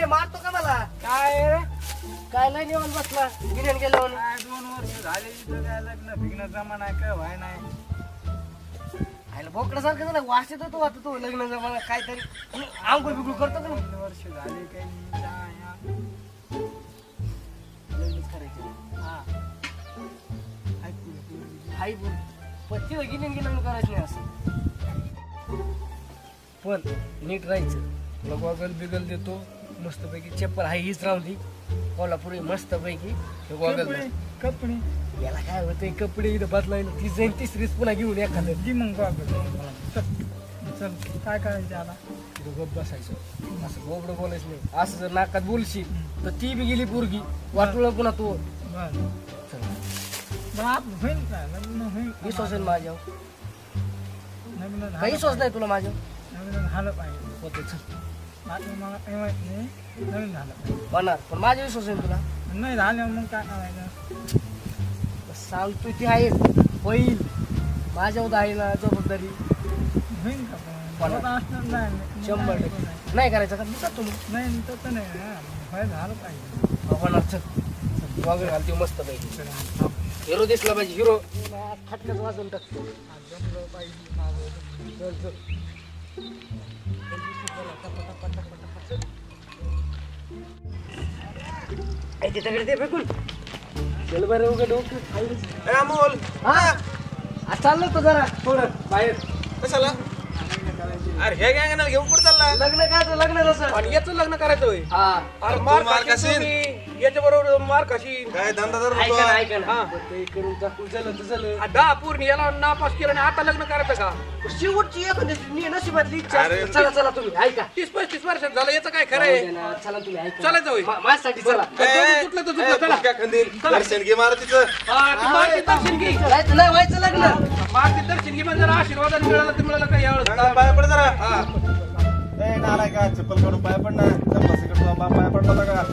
मारतो का मला काय काय नाही निवांत बसला गिन्यान गेलो 2 वर्ष झाले इथं काय लग्न भिग्न जमाना काय व्हाय नाही आयला बोकडा सारखं झालं वास येतो तो आता तो लग्न जमाना काहीतरी आंघोळ बिघोळ करतो का 2 वर्ष झाले काही लग्नच करायचं हाय बोल पण तिथं गिन्यान करायचं नाही असं पण नीट राहायचं तुला गॉगल बिगल देतो मस्तपैकी चप्पल हाय हीच राहून कोल्हापुरी मस्तपैकी गॉगल कपडे याला काय होतंय कपडे इथं बदलायला ती जाईन तिसरीच पुन्हा घेऊन एखादं जी मग चल काय करायचं आता तिथं गप बसायचं असं गोबडं बोलायचं नाही असं जर नाकात बोलशील तर ती बी गेली पोरगी वाटलं पुन्हा तो होईल का लग्न होईल विश्वास आहे माझ्यावर लग्न काही विश्वास नाही तुला माझ्यावर लग्न झालं पाहिजे होते चल मला काही माहित नाही लग्न झालं पाहिजे होणार पण माझा विश्वास आहे तुला नाही झालं मग काय करायचं सांगतो ती आहे होईल माझ्यावर आहे ना जबाबदारी होईल का पण असणार नाही 100% नाही करायचं का मी तुम्ही नाही तसं नाही व्हायला झालं पाहिजे होणार चल वगैरे घालते मस्त पाहिजे हिरो दिसला पाहिजे हिरो खटक्यात वाजवून टाकतो जमलं पाहिजे माझं चल चल तिच्याकडे ते फेकून चल बरं उघड डोकं अमोल हा चाललो तो जरा थोडं बाहेर कशाला अरे हे गँग घेऊन कुठं चालला लग्न काय लग्न जसं आणि याचं लग्न करायचं होय हा अरे मार खाशील याच्या बरोबर मार खाशील काय धंदादार ऐका ना ते करून टाकून झालं 10 पूर्ण याला नापास केलं आणि आता लग्न करायचं का शेवटची एखादी नशिबातली इच्छा असते. चला चला तुम्ही ऐका 30-35 वर्षात झालं याचं काय खरं आहे चला तुम्ही ऐका चालायचं होय माझ्यासाठी चला तुटलं तर तुटलं चला दर्शन घे मारुतीचं मारती दर्शन घे जायचं नाही व्हायचं लग्न मारती दर्शन घे म्हणजे जरा आशीर्वाद मिळाला तर मिळालं काय यावेळेस पाया पड जरा ए नालाय का चप्पल काढून पाया पड ना पाया पडला होता का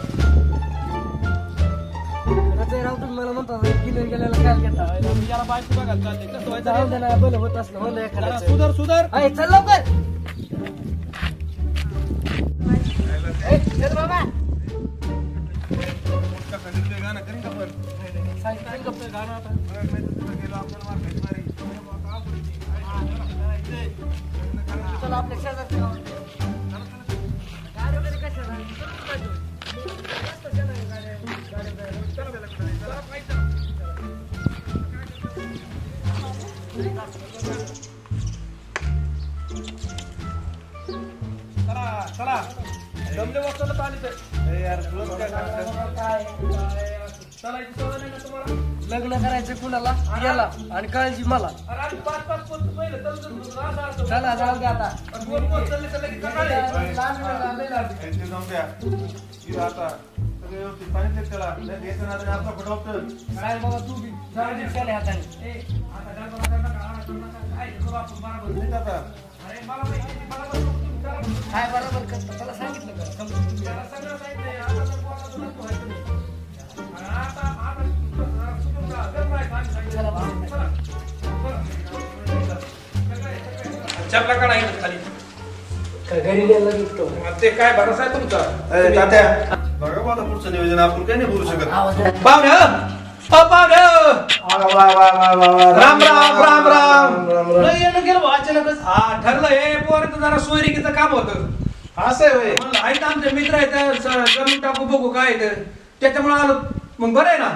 राव तुम्ही मला म्हणता गिन्यान गेल्याला काय घेता याला बायको बघा चालते कसं व्हायचं जाऊ दे ना बरं होत असलं म्हणलं एखाद्याचं सुधर अय चल लवकर चल बाबा गाणं करीन का पण सायकल गप्पा गाणं आता गेलो आपण मार मारी चला आपल्या शेजारच्या गावात गाडी वगैरे कशाला चला जमले वाजता आली तर यार तुला काय चालायची सवय नाही का तुम्हाला लग्न करायचं कुणाला याला आणि काळजी मला अरे आम्ही 5-5 पोत पहिले तर चला जाऊ दे आता चालले चालले की सकाळी त्यांचे जाऊन द्या की आता सगळे व्यवस्थित सांगितले त्याला नाही द्यायचं ना आपला फटवतो काय बाबा तू बी जाऊ दे चाले हाताने आता गडबड काय करू आपण बरोबर नाही आता अरे मला माहिती मला पण काय बरोबर करतो त्याला सांगितलं का त्याला सगळं सांगितलंय आता तर कोणाला तुला व्हायचं नाही आणि आता सुटून जा जर नाही चला चपला काढा इथं खाली घरी न्यायला निघतो ते काय भरोसा आहे तुमचा अरे तात्या बघा मला पुढचं नियोजन आपण काही नाही बोलू शकत पाहुणे पाहुणे राम राम राम राम नाही येणं गेलं बा अचानकच हा ठरलं हे पोराचं जरा सोयरिकीचं काम होतं असं आहे होय. म्हणलं आहेत आमचे मित्र आहेत जमीन टाकू बघू काय आहे त्याच्यामुळे आलो मग बरं आहे ना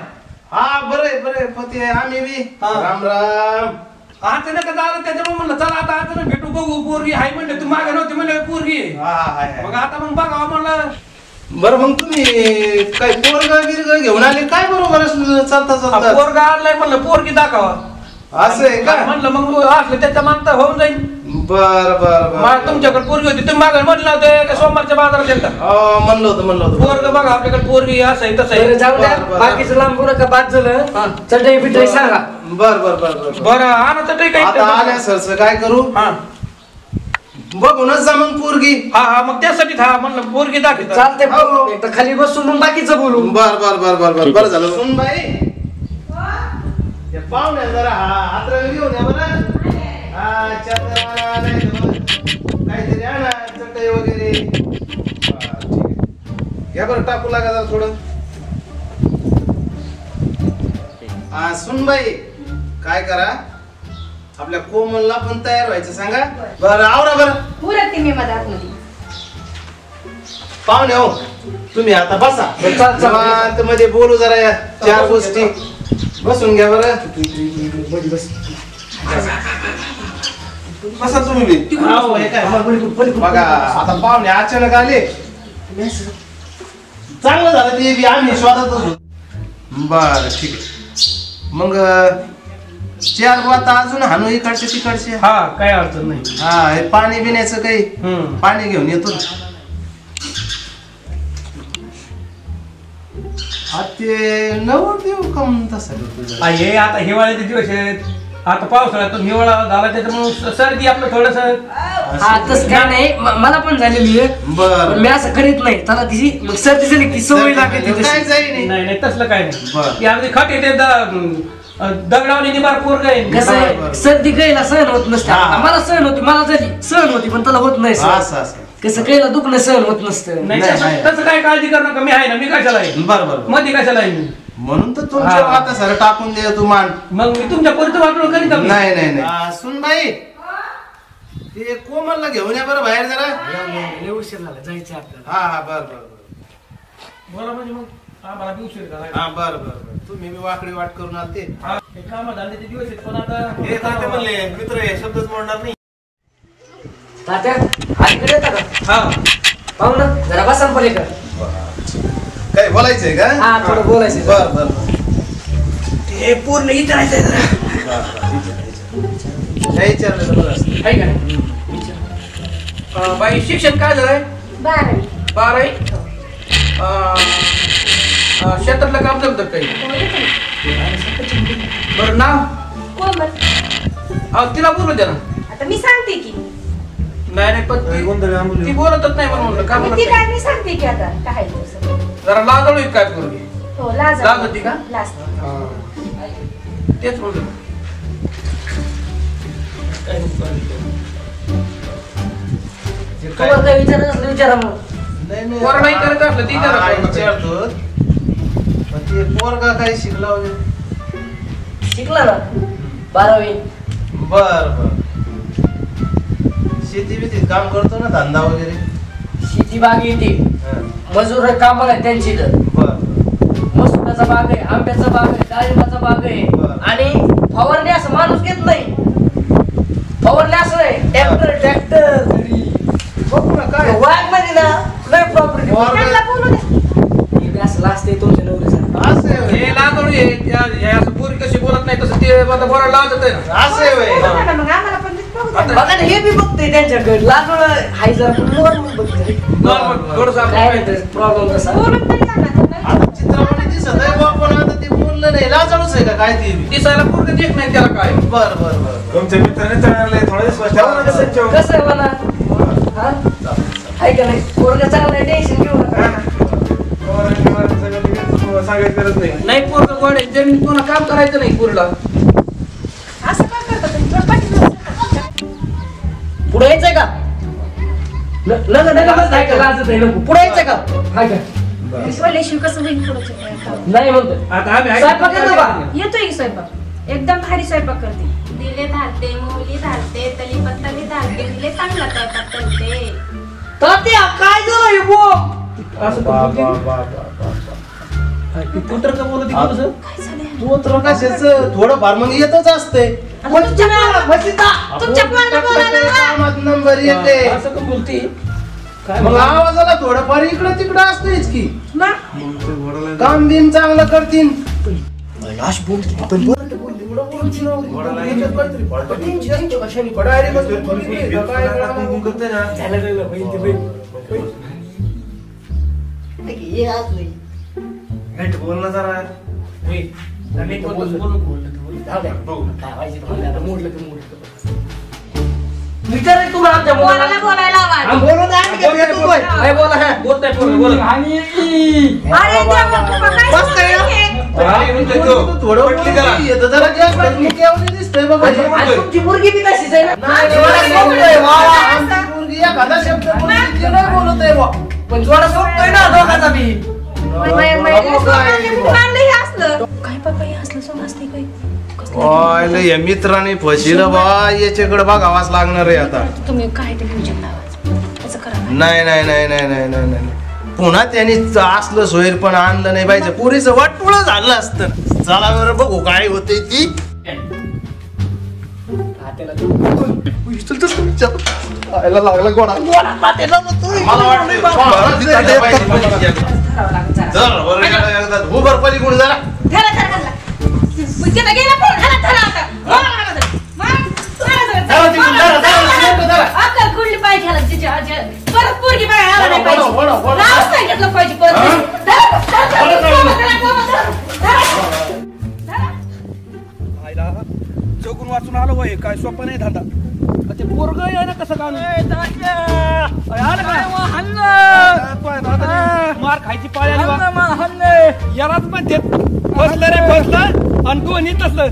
हा बरे पती आहे आम्ही बी हा. राम राम अचानक आलं त्याच्यामुळे म्हणलं चला आता अचानक भेटू बघू पोरगी आहे म्हणलं तू मागे नव्हती म्हणलं पोरगी आहे हा हाय मग आता मग बघावं म्हणलं बरं मग तुम्ही काय पोरगा बिरगा घेऊन आले काय बरोबर चालता चालता पोरगा आणलाय म्हणलं पोरगी दाखवा असं आहे का म्हणलं मग असलं त्याच्या मागता होऊन जाईल बर तुमच्याकडे पोरगी होती तुम्ही मागे म्हणलं होतं का सोमवारच्या बाजारात गेलता म्हणलं होतं पोरग बघा आपल्याकडे पोरगी असं आहे तसं आहे जाऊ द्या बाकीचं लांब का बाद झालं चटई बिटई सांगा बर बरं आणा तर काही आता आल्या सरचं काय करू हा बघूनच जा मग पोरगी हा मग त्यासाठी हा म्हणलं पोरगी दाखव चालते एकदा खाली बसून मग बाकीचं बोलू बर झालं सुन बाई पाहुण्या जरा हातराला घेऊन या बरं हा हा चादर आणा, नाही तर मग काहीतरी आणा चटई वगैरे. हा, ठीक आहे. घ्या बरं टाकू लागा जरा थोडं. हा सुनबाई काय करा आपल्या कोमलला पण तयार व्हायचं सांगा. बरं आवरा बरं. पुरते मी माझ्या आतमध्ये. पाहुणे हो तुम्ही आता बसा. चाल, चाल. निवांत मध्ये बोलू जरा या चार गोष्टी. बसून घ्या बरं. बसा तुम्ही बी. हो, हे काय बघा आता पाहुणे अचानक आले. चांगलं झालं ते बी आम्ही शोधातच होतो. बर ठीक आहे. मग चार वाता अजून हाणू इकडचे तिकडचे. हा काय अडचण नाही. हा हे पाणी पिण्याचं काही पाणी घेऊन येतो. हा ते नवड देऊ का म्हणून तसं. हे आता हिवाळ्याचे दिवस आहेत. आता पावसाळ्यातून हिवाळा झाला त्याच्यामुळे सर्दी आपलं थोडस. हा तसं काय नाही मला पण झालेली आहे. बर पण मी असं करीत नाही. त्याला तिची मग सर्दी झाली ती सवय लागते ती काय तशी. जाई नाही नाही तसलं काय नाही. बरं. ती अगदी खट येते दगडावली निबार पोरग आहे. कसं बरं, आहे बरं. सर्दी कैला सहन होत नसते. हा. मला सहन होती मला झाली सहन होती पण त्याला होत नाही सहन. असं असं. कसं कैला दुखणं सहन होत नसतं. नाही नाही, तसं नाही. तसं काय काळजी करू नका. मी आहे ना. मी कशाला आहे बर बर मध्ये कशाला आहे मी. म्हणून तर तुमच्या हा. आता सर टाकून दे तू मान. मग मी तुमच्या पोरीचं वाटलं करीत आहे. नाही नाही नाही सुन बाई ते कोमलला घेऊन या बरं बाहेर जरा. लय उशीर झाला जायचं आपल्याला. हा हा बर बर बर. बरं म्हणजे मग आम्हाला बी उशीर झाला. हा बर बर बर. तुम्ही मी वाकडी वाट करून आलते. हे कामं धंद्याचे दिवस आहेत पण आता हे तात्या म्हणले मित्र आहे शब्दच मोडणार नाही. तात्या आईकडे येता का? हा पाहू ना जरा बसा पलीकडे. काय बोलायचंय का? हा थोडं बोलायचं. बर बर बर. हे पूर्ण इथं राहायचंय जरा. नाही विचारलं बरं असतं. आहे का नाही? बाई शिक्षण काय झालंय? 12वी. 12वी. शेतातलं काम जमतं काही? बरं नाव? कोमल. तिला बोलू द्या ना. आता मी सांगते की. नाही नाही पण ती बोलतच नाही म्हणून म्हणलं. का मग बोलत ती नाही? काय मी सांगते की आता काय ते सगळं. जरा लाजळू काय करू दे. हो लाज लाज होती का? लाजते. तेच म्हणलं. तुम्हाला काय विचारायचं असलं विचारा मग. नाही नाही. पोरं नाही करत असलं ती जरा हा, पोरं विचारतो. पण ते पोरगा काही शिकला वगैरे. शिकला ना 12वी. बर बर. शेती बितीत काम करतो ना धंदा वगैरे. शेती बाग येते. हा. मजूर कामाला आहे त्यांची तर. बर मसुराचा बाग आहे, आंब्याचा बाग आहे, डाळिंबाचा बाग आहे. बरं. आणि फवारणी असं माणूस घेत नाही. फवारणी असं आहे ट्रॅक्टर बघू ना काय. वाघ मध्ये ना लय प्रॉपर्टी. त्यांना बोलू दे. असं लाजते तुमच्या नवरीचं. असं आहे होय. हे लाजळू आहे. हे असं पोरी कशी बोलत नाही तसं ते मला बोलायला लाजत आहे ना. असं आहे होय. बोलू नका मग आम्हाला पण बघू द्या. बघा ना, हे बी बघते त्यांच्याकडे लाजून हाय जरा नॉर्मल बघते. नॉर्मल थोडंसं काय आपण नाही प्रॉब्लेम तसा. बोलून तरी सांगा त्यांना. आता चित्रामध्ये दिसत आहे बा पण आता ते बोललं नाही लाजळूच आहे का काय ते बी? दिसायला पोरगं देत नाही त्याला काय. बर बर बर. तुमच्या मित्राने चांगले थोडे विश्वास ठेवा ना कसं कसं आहे म्हणा हा हाय का नाही पोरगं चांगलं आहे टेन्शन घेऊ नका. सांगायची गरज नाही. नाही पोरगं गोड आहे. जमीन कोणा काम करायचं नाही पोरीला. असं काय करता तुम्ही? तुला पाठीमागं पुढे यायचंय का नका लाजत आहे नको. पुढे यायचंय का हाय का बोलल्याशिवाय कसं होईल पुढचं काय? नाही म्हणतो. आता आम्ही स्वयंपाक येतो का? येतोय की स्वयंपाक. एकदम भारी स्वयंपाक करते. दिले धालते मोली धालते तली पत्तली धालते दिले चांगला स्वयंपाक करते. तात्या काय झालं हे बघ. असं कुठं का बोलत हा. होती काय झालंय? तू तर कशाच थोडं फार मग येतच असते. तुमच्या पोराला बोलायला लावा. नंबर येते असं का बोलती काय मग आवाजाला थोडंफार इकडं तिकडं असतेच की. मग काम बिम चांगलं करतील. बोल ना जरा. विचार तुम्हाला आमच्या पोराला मुलाला. बोलायला लावा. हा, बोलू द्या आणि काय भेटू होय. काय बोला हा. बोलताय पोरगं बोलत. अरे देवा, तुम्हाला काय बस काय? झालंय हे? थोडं येतं जरा जास्त मुक्यावणी दिसतंय बाबा. आणि तुमची मुलगी बी तशीच आहे ना. नाही, नाही, बोलतोय, वा, वा, आमची मुलगी एखादा शब्द बोलली की नाही बोलतोय बा. पण जोडा सोडतोय ना दोघांचा बी. काय पप्पा हे असलं सोन असते काही ओय, लय या मित्राने फसिलं बा. याच्याकडे बघावाच लागणार आहे आता. तुम्ही काय ते म्युझिक लावायचं असं करा. नाही नाही नाही नाही नाही नाही नाही पुन्हा त्यांनी असलं सोयीर पण आणलं नाही पाहिजे. पुरीचं वाटुळ झालं असतं. चला बरं बघू काय होते ती. लागला गोडा मला वाटतं उभर पलीकडून जरा जगून वाचून आलो होय. काय सोपं नाही धंदा. ते पोरग आहे ना कसं काम मार खायची पाळी आली. यालाच म्हणते फसलं रे फसलं आणि दोन्ही तसलं.